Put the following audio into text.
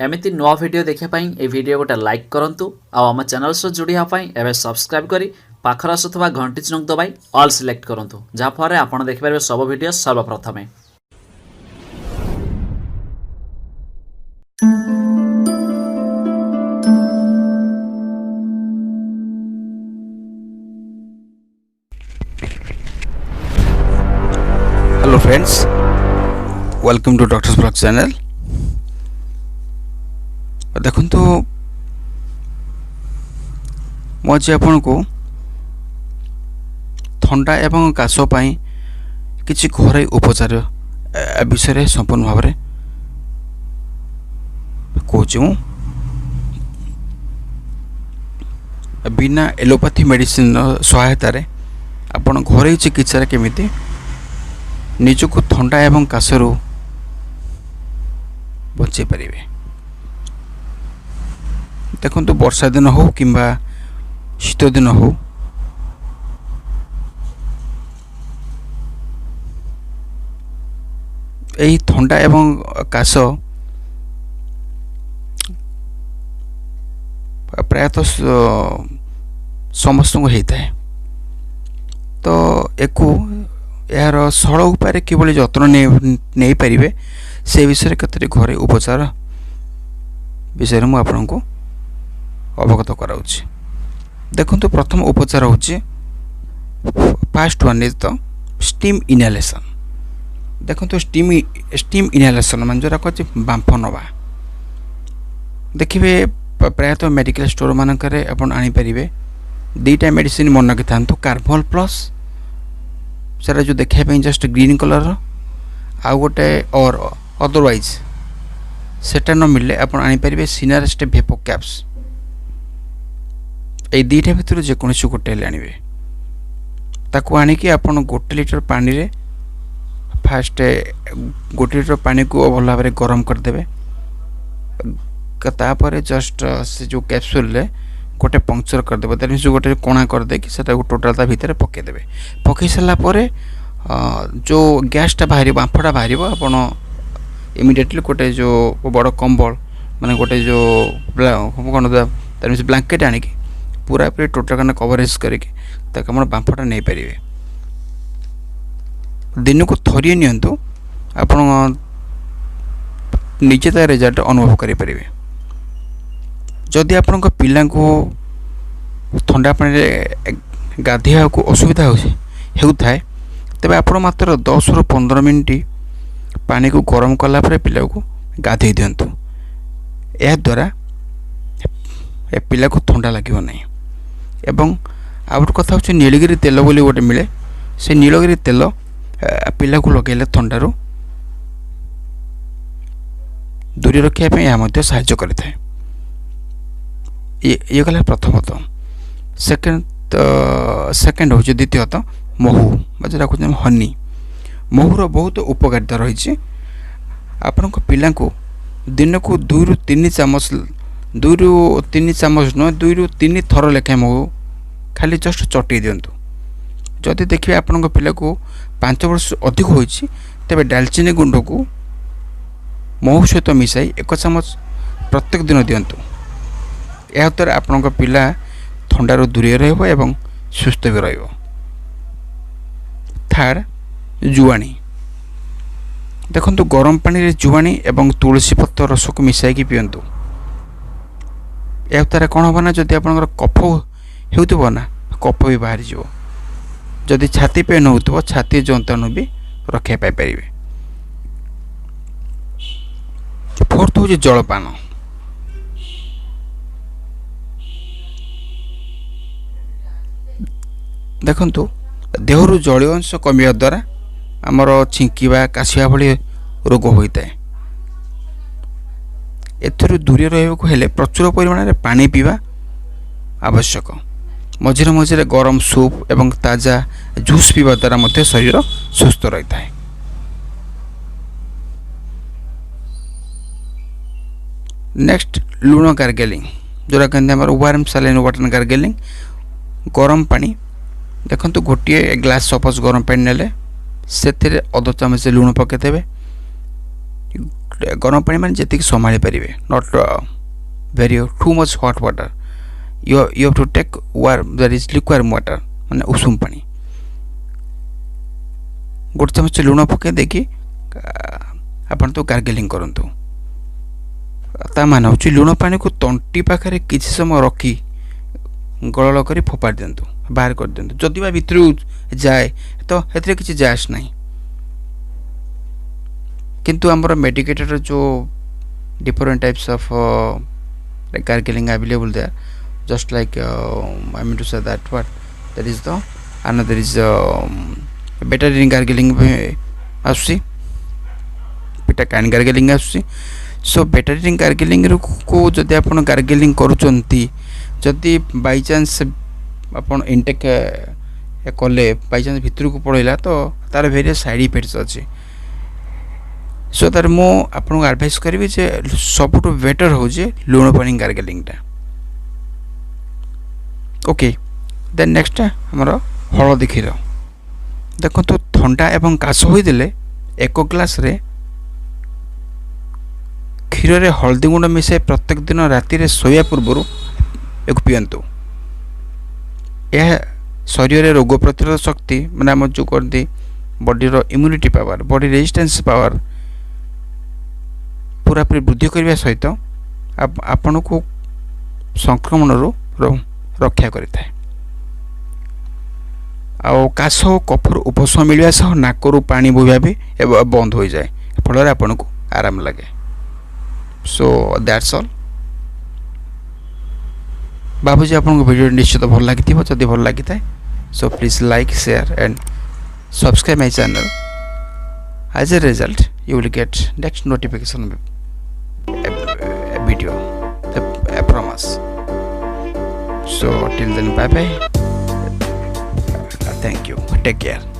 एमिति नुआ वीडियो देखिया पाई ए वीडियो गोटे लाइक करंतु आ आम चैनल से जोड़ी हा पाई एबे सब्सक्राइब करी पाखर आसुथबा घंटी चिन्ह दबाई ऑल सिलेक्ट करंतु जा फरे आपण देखि परबे सब वीडियो सर्वप्रथमे। Hello friends, welcome to doctor's blog channel. देखो तो मुझे आपन को ठंडा एवं काश पाई किछि घरोई उपचार विषय संपूर्ण भाव में कहूँ। बिना एलोपैथी मेडिसिन सहायतार आपन घरोई चिकित्सा केमिति निजको ठंडा एवं काशरू बचे पारे। देखो तो वर्षा दिन हो किंबा शीत दिन हो, यही ठंडा एवं काश प्रायतः समस्त होता है। तो एको यार सरल उपाय किभली जत्न नहीं पारे से विषय केतरी घरे उपचार विषय मु आपको अवगत कराउछि। देखो प्रथम उपचार होछि first one is the steam inhalation. देखो स्टीम इनहेलेशन मान जोरा कहछि बांफ नवा। देखिए प्रायतः मेडिकल स्टोर मानकरे आपण आनी परिबे दुईटा मेडिसिन मन रखि थांतु, कार्बोल प्लस सेटा जो देखिया पे जस्ट ग्रीन कलर आ गोटे और अदरवाइज सेटा न मिले आपण आनी परिबे सिनारेस्ट भेपो कैप्स। ए दुईटा भितर जेकोसी गोटे आनबे ताकू आनिकी आपण गोटे लिटर पानी रे फास्ट गोटे लिटर पानी को भल भाव में गरम करदे। तापर जस्ट से जो कैप्सूल रे गोटे पंक्चर करदे, दैट मीन्स गोटे कोणा करदे कि सेटा टोटाल ता भितर पकेदेवे। पकई सारा पर जो गैसटा बाहर बांफटा बाहर आपण इमिडिएटली गोटे जो बड़ कंबल माने गोटे जो कौन दैट मीन्स ब्लैंकेट आनिकी पूरा पूरी टोटाल कने कवरेज करके ताकि आप बांफटा नहीं पारे। दिन को थरिए नियंतु आपण निजे तार रिजल्ट अनुभव करें। जदि आपण पिला को ठंडा पानी गाधोया को असुविधा होता है तेबे आपण मात्र 10 ରୁ 15 मिनट पानी को गरम कला पिला को गाधे दिंतु। यह द्वारा पिला को ठंडा लगे नहीं। एवं आउट कथा हूँ नीलगिरी तेल बोली गोटे मिले, से नीलगिरी तेल पिला को लगेले ठंडारू दूरी रखापी यह साहाय्य करें। ये गला प्रथमतः। सेकेंड हूँ द्वितीयतः महू जो कहते हनी। महूर बहुत उपकारिता रही। आपण पिला को दिन को 2 ରୁ 3 चामच 2 ରୁ 3 चामच नुह 2 ରୁ 3 थर लेखाएं महू खाली जस्ट चटई दिंतु। जदि देखिए आपण पिला को 5 वर्ष अधिक होइछि तेबे दालचीनी गुंड को महू सहित मिसाई 1 चामच प्रत्येक दिन दिंतु। यह द्वारा आपण पिला ठंडारू दूरे रहिबो एवं सुस्थ भी रहिबो। थर्ड जुआणी। देखो गरम पानी रे जुआणी एवं तुलसी पत्र रस को मिसाई पियंतु। यह द्वारा कौन हम ना जदि आप कफ हो ना कफ भी बाहरी जीव। जदि छाती पेन हो छाती जंतु भी रक्षा पाई। फोर्थ हूँ जलपान। देखु देहरु जलीय अंश कमिया द्वारा आमर छिंकिबा काशिया भली रोग होता है। एथुरु दूरी रहिबाकु हेले प्रचुर परिमाण में पानी पीवा आवश्यक। मझिरे मझिरे गरम सूप एवं ताजा जूस पीवा द्वारा मध्य शरीर सुस्थ रहता है। नेक्स्ट लुण गार्गेलिंग जोरा कहते हैं वार्म सालाइन वाटर गार्गेलिंग। गरम पानी देखो गोटे ग्लास सपोज गरम पानी नेले से अध चामच लुण पकईदेवे। गरम पानी माने जेतिक संभाली पारिबे not very too much hot water you have to take warm that is lukewarm water माने उषुम पानी गोटे चमच लुण पके देखि आपण तो गार्गलिंग करंतु ता मान होची लुण पानी को तंटी पाखरे किछि समय रखी गळल करी फोपाड़ दियंतु बाहर कर दियंतु जदि बा भितरु जाए तो हेतरे किछि जायस नाही किंतु हमर मेडिकेटेड जो different types of gargling available there just like I mean to say that what that is the another is better in gargling आसुची पिटा कान गार्गलिंग आसुची सो बेटर इन गार्गलिंग को जदि आपण गार्गलिंग करूचंती जदि बाय चांस आपण intake कले by chance भितर को पड़ैला तो तार वेरियस साइड इफेक्ट्स अछि सो तार मो आपण एडवाइस करबी जे सबटु बेटर हो जे लुण पानी गार्गलिंग टा ओके देन नेक्स्ट हमरो हळदी क्षीर देखो तो ठंडा एवं काश होई दिले एक ग्लास रे क्षीर रे हल्दी गुंड मिसाई प्रत्येक दिन राति रे सोया पूर्व एक पियंतु यह शरीर रे रोग प्रतिरोधक शक्ति माने हम जो करती बॉडी रो immunity power body resistance power पूरा पूरी वृद्धि करने सहित आपण को संक्रमण रो रक्षा करिଥାଏ आ काश कफर उपशम मिलवा सह नाकरू पानी बोहिबा भी बंद हो जाए फल आपन को आराम लगे सो दैट्स ऑल बाबूजी आपन को वीडियो निश्चित भल लगी जदि भल लगी था so please like share and subscribe my channel as a result you will get next notification video I promise so till then bye bye thank you take care